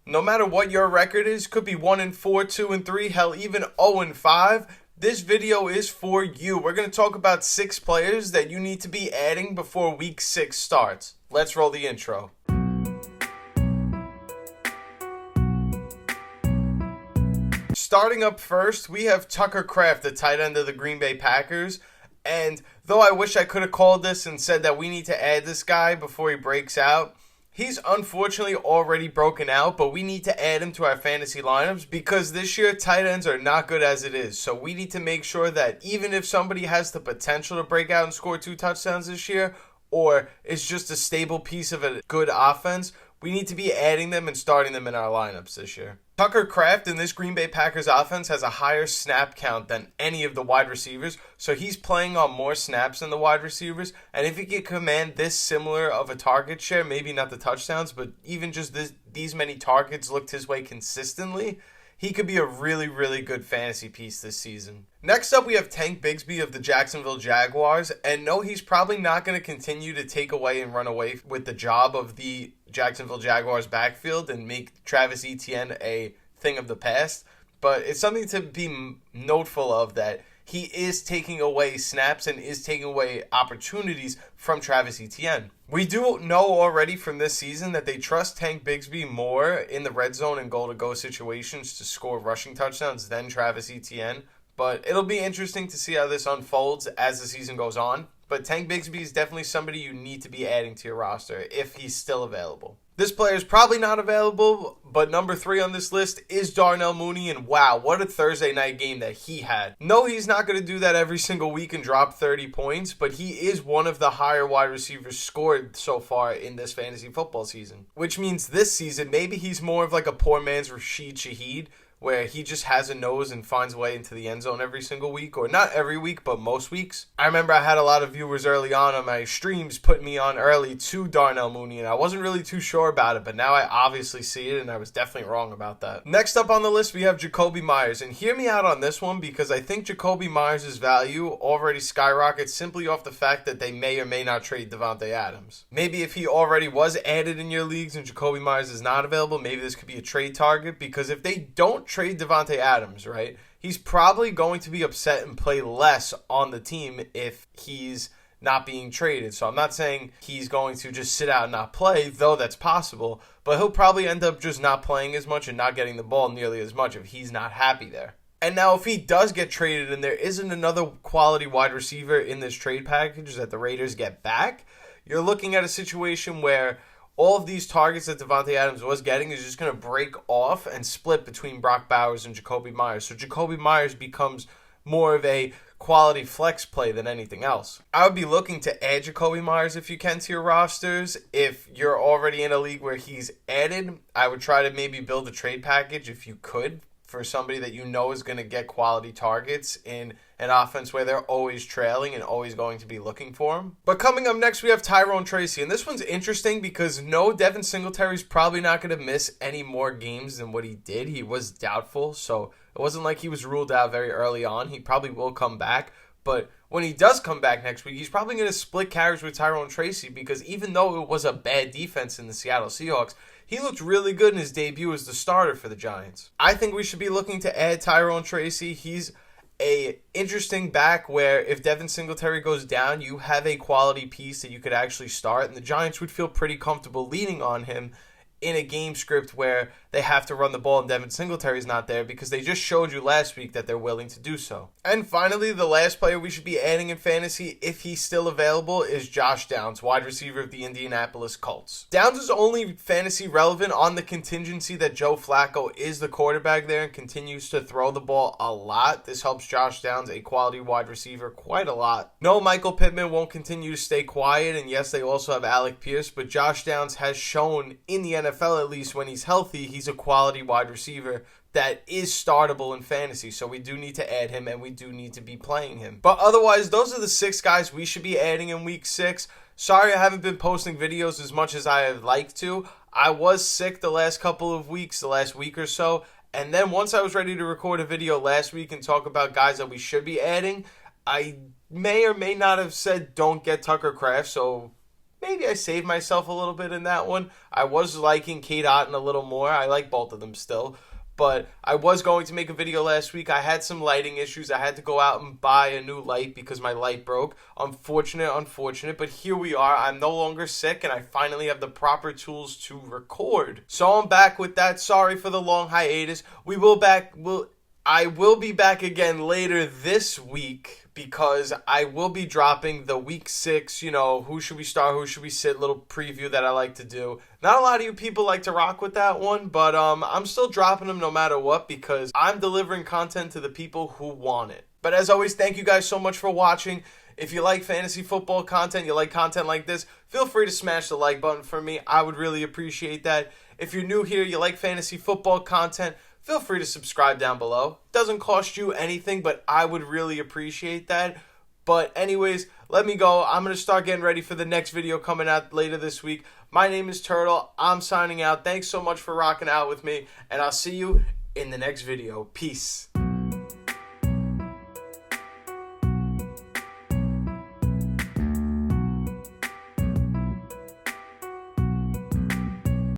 No matter what your record is, could be 1-4, 2-3, hell, even 0-5. This video is for you. We're going to talk about 6 players that you need to be adding before week 6 starts. Let's roll the intro. Starting up first, we have Tucker Kraft, the tight end of the Green Bay Packers. And though I wish I could have called this and said that we need to add this guy before he breaks out, he's unfortunately already broken out, but we need to add him to our fantasy lineups because this year tight ends are not good as it is. So we need to make sure that even if somebody has the potential to break out and score 2 touchdowns this year, or is just a stable piece of a good offense, we need to be adding them and starting them in our lineups this year. Tucker Kraft in this Green Bay Packers offense has a higher snap count than any of the wide receivers, so he's playing on more snaps than the wide receivers, and if he can command this similar of a target share, maybe not the touchdowns, but even just these many targets looked his way consistently, he could be a really, really good fantasy piece this season. Next up, we have Tank Bisgby of the Jacksonville Jaguars. And no, he's probably not going to continue to take away and run away with the job of the Jacksonville Jaguars backfield and make Travis Etienne a thing of the past. But it's something to be noteful of that he is taking away snaps and is taking away opportunities from Travis Etienne. We do know already from this season that they trust Tank Bisgby more in the red zone and goal-to-go situations to score rushing touchdowns than Travis Etienne. But it'll be interesting to see how this unfolds as the season goes on. But Tank Bisgby is definitely somebody you need to be adding to your roster if he's still available. This player is probably not available, but number 3 on this list is Darnell Mooney, and wow, what a Thursday night game that he had. No, he's not going to do that every single week and drop 30 points, but he is one of the higher wide receivers scored so far in this fantasy football season. Which means this season, maybe he's more of like a poor man's Rashid Shaheed, where he just has a nose and finds a way into the end zone every single week, or not every week, but most weeks. I remember I had a lot of viewers early on my streams put me on early to Darnell Mooney, and I wasn't really too sure about it, but now I obviously see it, and I was definitely wrong about that. Next up on the list, we have Jakobi Meyers, and hear me out on this one, because I think Jakobi Meyers' value already skyrockets simply off the fact that they may or may not trade Davante Adams. Maybe if he already was added in your leagues and Jakobi Meyers is not available, maybe this could be a trade target, because if they don't trade Davante Adams, right, he's probably going to be upset and play less on the team if he's not being traded. So I'm not saying he's going to just sit out and not play, though that's possible, but he'll probably end up just not playing as much and not getting the ball nearly as much if he's not happy there. And now if he does get traded and there isn't another quality wide receiver in this trade package that the Raiders get back, you're looking at a situation where all of these targets that Davante Adams was getting is just going to break off and split between Brock Bowers and Jakobi Meyers. So Jakobi Meyers becomes more of a quality flex play than anything else. I would be looking to add Jakobi Meyers if you can to your rosters. If you're already in a league where he's added, I would try to maybe build a trade package if you could for somebody that you know is going to get quality targets in an offense where they're always trailing and always going to be looking for him. But coming up next, we have Tyrone Tracy. And this one's interesting because no, Devin Singletary's probably not going to miss any more games than what he did. He was doubtful, so it wasn't like he was ruled out very early on. He probably will come back. But when he does come back next week, he's probably going to split carries with Tyrone Tracy because even though it was a bad defense in the Seattle Seahawks, he looked really good in his debut as the starter for the Giants. I think we should be looking to add Tyrone Tracy. He's a interesting back where if Devin Singletary goes down, you have a quality piece that you could actually start, and the Giants would feel pretty comfortable leaning on him in a game script where they have to run the ball and Devin Singletary's not there because they just showed you last week that they're willing to do so. And finally, the last player we should be adding in fantasy, if he's still available, is Josh Downs, wide receiver of the Indianapolis Colts. Downs is only fantasy relevant on the contingency that Joe Flacco is the quarterback there and continues to throw the ball a lot. This helps Josh Downs, a quality wide receiver, quite a lot. No, Michael Pittman won't continue to stay quiet, and yes, they also have Alec Pierce, but Josh Downs has shown in the NFL, at least when he's healthy, he's a quality wide receiver that is startable in fantasy. So we do need to add him and we do need to be playing him. But otherwise, those are the 6 guys we should be adding in week 6. Sorry I haven't been posting videos as much as I would like to. I was sick the last couple of weeks, the last week or so. And then once I was ready to record a video last week and talk about guys that we should be adding, I may or may not have said don't get Tucker Kraft. So maybe I saved myself a little bit in that one. I was liking Kate Otten a little more. I like both of them still. But I was going to make a video last week. I had some lighting issues. I had to go out and buy a new light because my light broke. Unfortunate. But here we are. I'm no longer sick, and I finally have the proper tools to record. So I'm back with that. Sorry for the long hiatus. I will be back again later this week because I will be dropping the week 6, who should we start, who should we sit, little preview that I like to do. Not a lot of you people like to rock with that one, but I'm still dropping them no matter what because I'm delivering content to the people who want it. But as always, thank you guys so much for watching. If you like fantasy football content, you like content like this, feel free to smash the like button for me. I would really appreciate that. If you're new here, you like fantasy football content, feel free to subscribe down below. Doesn't cost you anything, but I would really appreciate that. But anyways, let me go. I'm going to start getting ready for the next video coming out later this week. My name is Turtle. I'm signing out. Thanks so much for rocking out with me, and I'll see you in the next video. Peace.